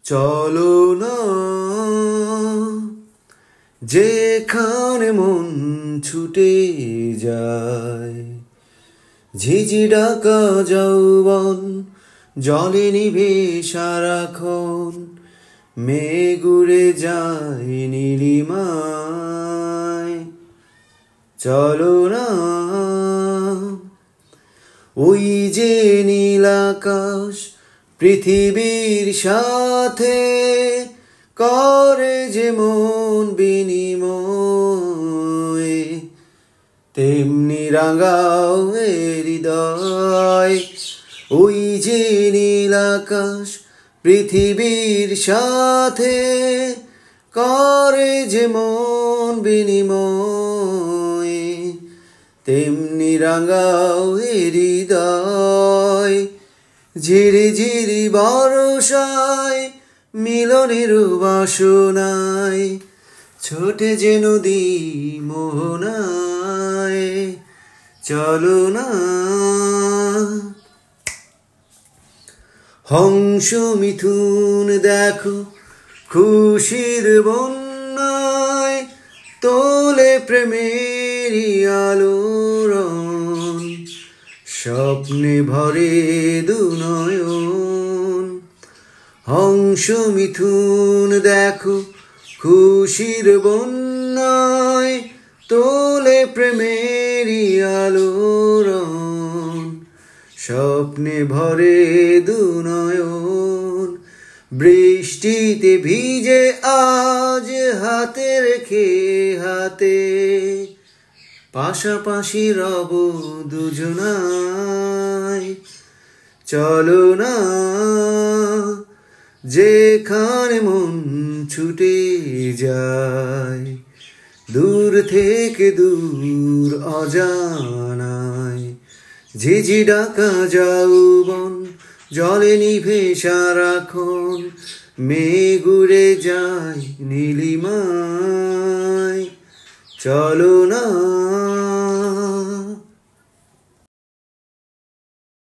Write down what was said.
চলো না যেখানে মন ছুটে যায়, ঝিঝি ডাকা যৌবন জলে নিভে সারাক্ষণ, মেঘ উড়ে যায় নীলিমায়। চলো না ওই যে নীল আকাশ পৃথিবীর সাথে করে যে মন বিনিময়, তেমনি রাঙাও এ হৃদয়। ওই যে নীল আকাশ পৃথিবীর সাথে করে যে মন বিনিময়, তেমনি রাঙাও এ হৃদয়। ঝিরি ঝিরি বর্ষায় মিলনের বাসনায় ছোটে যে নদী মোহনায়। চলো না হংস মিথুন দেখো খুশির বন্যায়, তোলে প্রেমেরই আলোড়ন, স্বপ্নে ভরে দুনয়ন। হংস মিথুন দেখো খুশির বন্যায়, তোলে প্রেমেরই আলোড়ন, স্বপ্নে ভরে দুনয়ন। বৃষ্টিতে ভিজে আজ হাতে রেখে হাতে, পাশাপাশি রব দুজনায়। চলো না যেখানে মন ছুটে যায়, দূর থেকে দূর অজানায়, ঝিঝি ডাকা যৌবন জলে নিভে সারাক্ষণ, মেঘ উড়ে যায় নীলিমায়। চলো না